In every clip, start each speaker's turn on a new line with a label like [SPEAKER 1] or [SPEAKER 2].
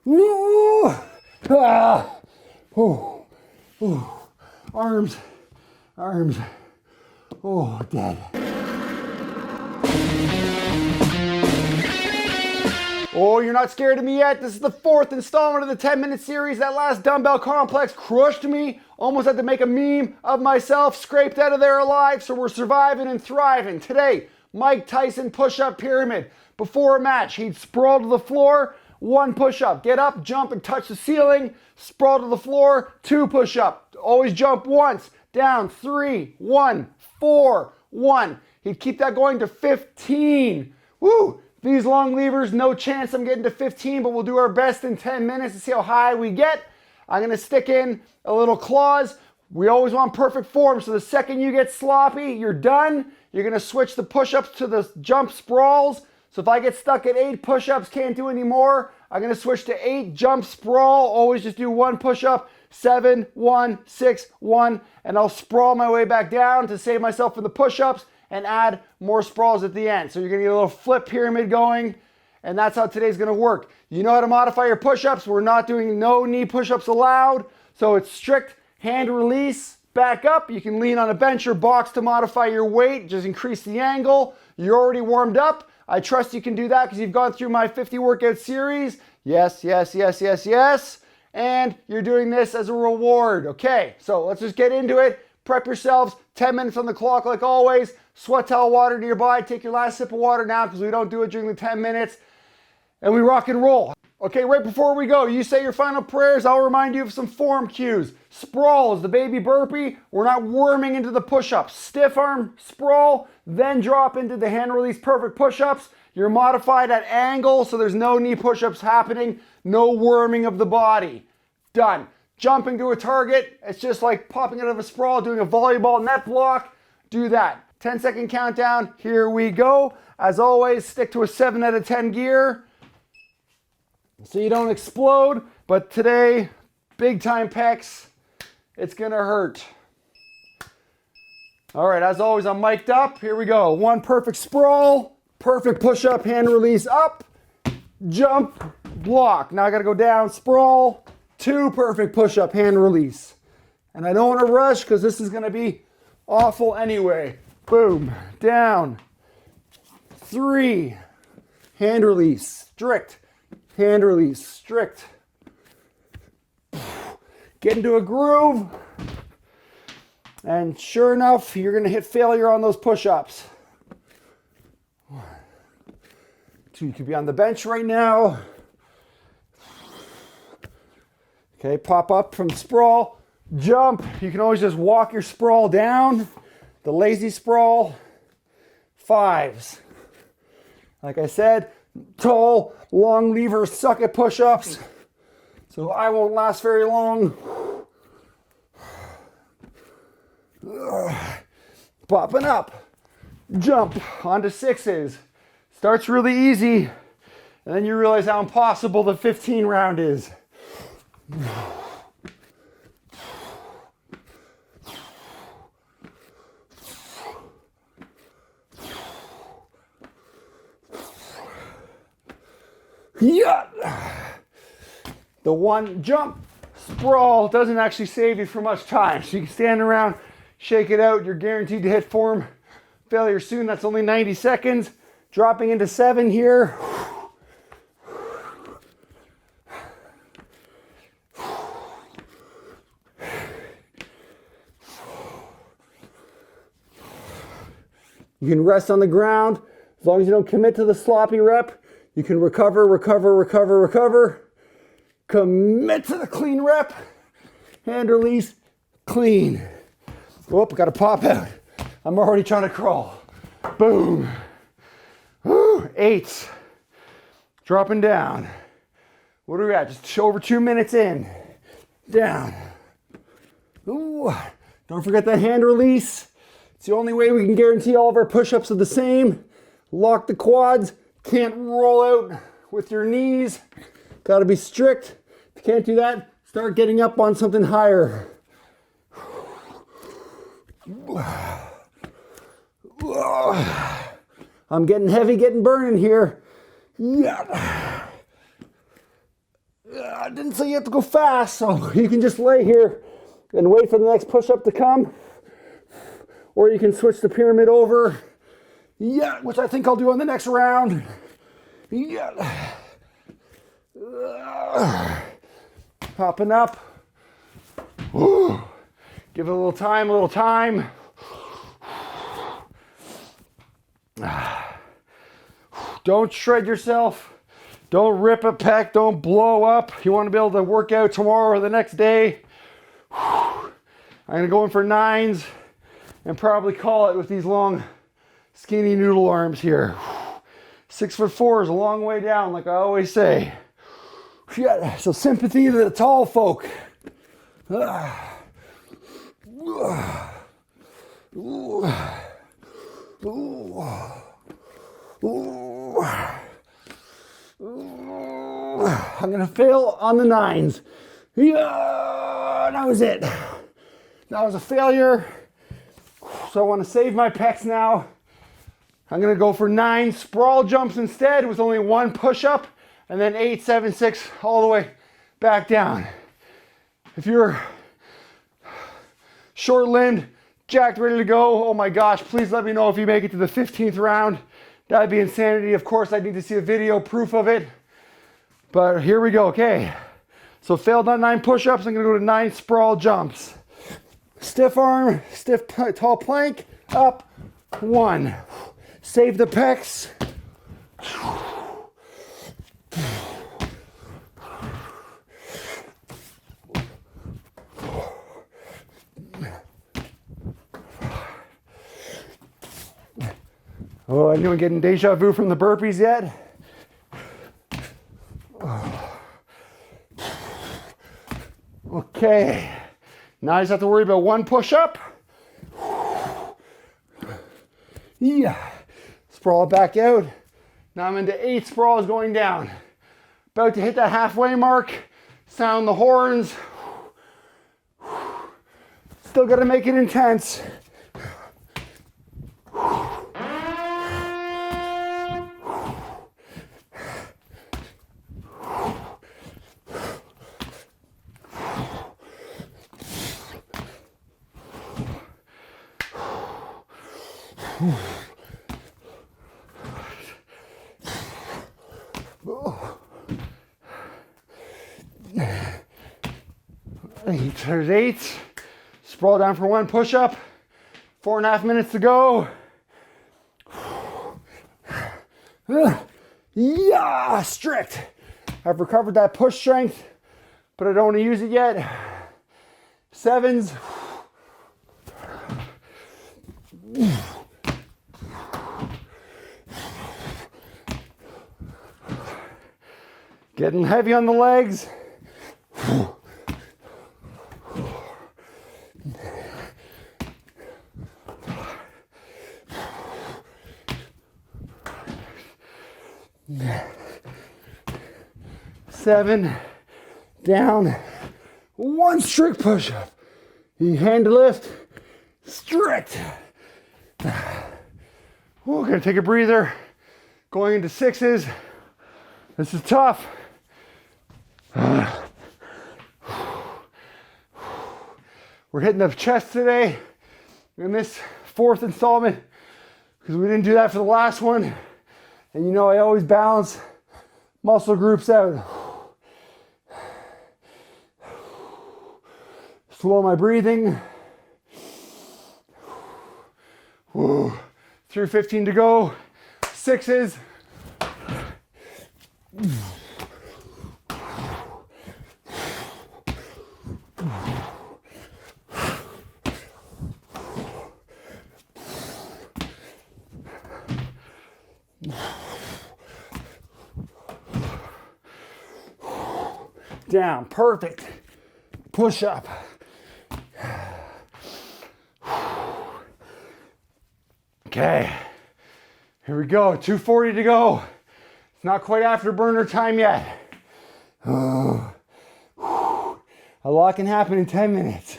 [SPEAKER 1] Woo! Ah! Ooh. Ooh. Arms. Arms. Oh, dead. Oh, you're not scared of me yet? This is the 4th installment of the 10-minute series. That last dumbbell complex crushed me. Almost had to make a meme of myself, scraped out of there alive, so we're surviving and thriving. Today, Mike Tyson push-up pyramid. Before a match, he'd sprawl to the floor, 1 push-up. Get up, jump, and touch the ceiling. Sprawl to the floor, 2 push-up. Always jump once. Down, 3, 1, 4, 1. He'd keep that going to 15. Woo! These long levers, no chance I'm getting to 15, but we'll do our best in 10 minutes to see how high we get. I'm gonna stick in a little clause. We always want perfect form, so the second you get sloppy, you're done. You're gonna switch the push-ups to the jump sprawls. So if I get stuck at 8 push-ups, can't do any more, I'm gonna switch to 8 jump sprawl. Always just do 1 push-up, 7, 1, 6, 1, and I'll sprawl my way back down to save myself from the push-ups and add more sprawls at the end. So you're gonna get a little flip pyramid going, and that's how today's gonna work. You know how to modify your push-ups. We're not doing no knee push-ups allowed, so it's strict hand release, back up. You can lean on a bench or box to modify your weight, just increase the angle. You're already warmed up. I trust you can do that because you've gone through my 50 workout series. Yes, yes, yes, yes, yes. And you're doing this as a reward. Okay, so let's just get into it. Prep yourselves, 10 minutes on the clock like always. Sweat towel water nearby. Take your last sip of water now because we don't do it during the 10 minutes. And we rock and roll. Okay, right before we go, you say your final prayers. I'll remind you of some form cues. Sprawl is the baby burpee. We're not worming into the push-ups. Stiff arm sprawl, then drop into the hand release perfect push-ups. You're modified at angle, so there's no knee push-ups happening. No worming of the body. Done. Jumping to a target. It's just like popping out of a sprawl, doing a volleyball net block. Do that. 10-second countdown. Here we go. As always, stick to a 7 out of 10 gear so you don't explode. But today, big time pecs. It's gonna hurt. All right, as always, I'm mic'd up. Here we go. 1 perfect sprawl, perfect push-up, hand release up, jump, block. Now I gotta go down, sprawl, 2 perfect push-up, hand release. And I don't wanna rush because this is gonna be awful anyway. Boom, down, 3, hand release, strict, hand release, strict. Get into a groove. And sure enough, you're gonna hit failure on those push-ups. 2, you could be on the bench right now. Okay, pop up from sprawl, jump. You can always just walk your sprawl down. The lazy sprawl, 5s. Like I said, tall, long levers suck at push-ups, so I won't last very long. Popping up, jump onto 6s. Starts really easy, and then you realize how impossible the 15 round is. Yeah. The 1 jump sprawl doesn't actually save you for much time. So you can stand around, shake it out. You're guaranteed to hit form failure soon. That's only 90 seconds. Dropping into 7 here. You can rest on the ground as long as you don't commit to the sloppy rep. You can recover, recover, recover, recover. Commit to the clean rep. Hand release, clean. Oh, gotta pop out. I'm already trying to crawl. Boom. Woo, 8s. Dropping down. What are we at? Just over 2 minutes in. Down. Ooh. Don't forget that hand release. It's the only way we can guarantee all of our push-ups are the same. Lock the quads. Can't roll out with your knees. Gotta be strict. If you can't do that, start getting up on something higher. I'm getting heavy, getting burning here. Yeah. I didn't say you have to go fast, so you can just lay here and wait for the next push-up to come. Or you can switch the pyramid over. Yeah, which I think I'll do on the next round. Yeah. Popping up. Give it a little time, a little time. Don't shred yourself. Don't rip a pec. Don't blow up. You want to be able to work out tomorrow or the next day. I'm going to go in for 9s and probably call it with these long, skinny noodle arms here. 6'4" is a long way down, like I always say. Yeah, so sympathy to the tall folk. I'm gonna fail on the 9s. Yeah, that was it. That was a failure. So I want to save my pecs now. I'm gonna go for 9 sprawl jumps instead with only 1 push-up, and then 8, 7, 6 all the way back down. If you're short-limbed, jacked, ready to go, oh my gosh, please let me know if you make it to the 15th round. That'd be insanity. Of course, I need to see a video proof of it. But here we go, okay. So failed on 9 push-ups, I'm gonna go to 9 sprawl jumps. Stiff arm, stiff tall plank, up, 1. Save the pecs. Oh, anyone getting deja vu from the burpees yet? Okay, now I just have to worry about 1 push-up. Yeah, sprawl back out. Now I'm into 8 sprawls going down. About to hit that halfway mark. Sound the horns. Still gotta make it intense. There's 8. Sprawl down for 1 push-up. 4.5 minutes to go. Yeah, strict. I've recovered that push strength, but I don't want to use it yet. 7s. Getting heavy on the legs. 7 down, 1 strict push-up. You hand to lift, strict. We're gonna take a breather. Going into 6s. This is tough. We're hitting the chest today in this 4th installment because we didn't do that for the last one. And you know I always balance muscle groups out. Slow my breathing. 3:15 to go. 6s. Down, perfect. Push up. Okay, here we go, 2:40 to go. It's not quite afterburner time yet. A lot can happen in 10 minutes.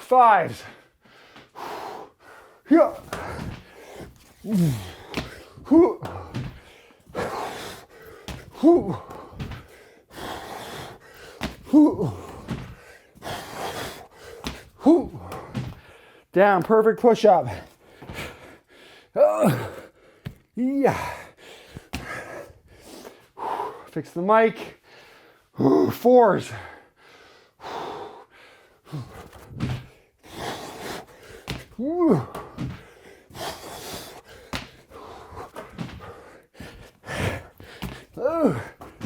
[SPEAKER 1] 5s. Whew. Whew. Whew. Down, perfect push-up. Yeah. Fix the mic. Fours.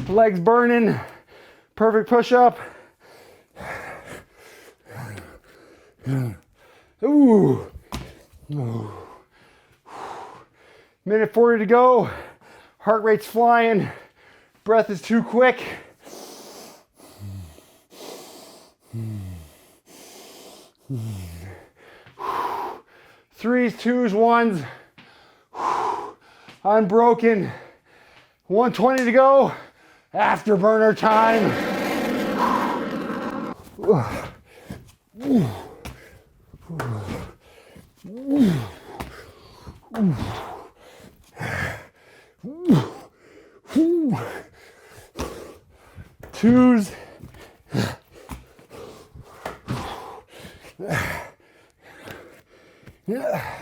[SPEAKER 1] Legs burning. Perfect push-up. Ooh. Minute 40 to go. Heart rate's flying. Breath is too quick. Threes, twos, ones. Unbroken. 120 to go. Afterburner time. 2s. Yeah.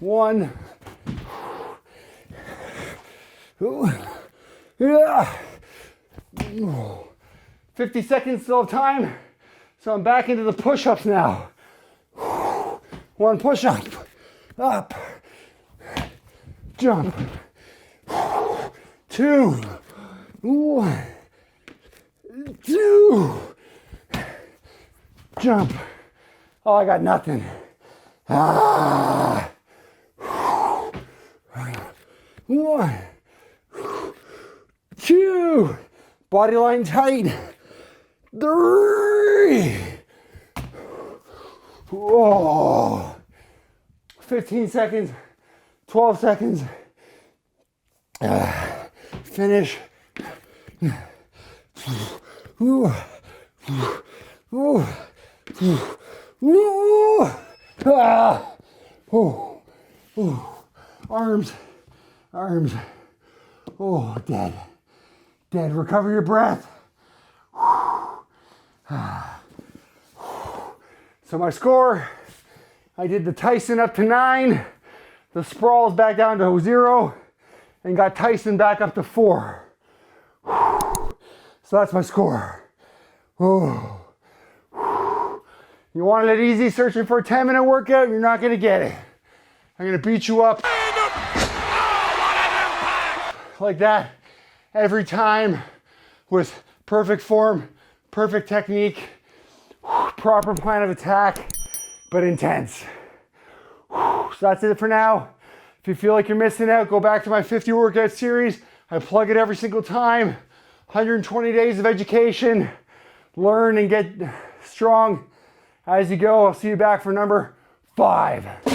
[SPEAKER 1] 1. Yeah. 50 seconds still have time. So I'm back into the push-ups now. 1 push-up. Up. Jump. 2. 1. 2. Jump. Oh, I got nothing. 1. 2. Body line tight. 3. Oh. 15 seconds. 12 seconds. Finish. Arms. Oh, dead. Recover your breath. So my score, I did the Tyson up to 9, the sprawls back down to 0, and got Tyson back up to 4. So that's my score. You wanted it easy, searching for a 10-minute workout, you're not gonna get it. I'm gonna beat you up like that every time with perfect form, perfect technique, proper plan of attack, but intense. So that's it for now. If you feel like you're missing out, go back to my 50 workout series. I plug it every single time. 120 days of education. Learn and get strong as you go. I'll see you back for number 5.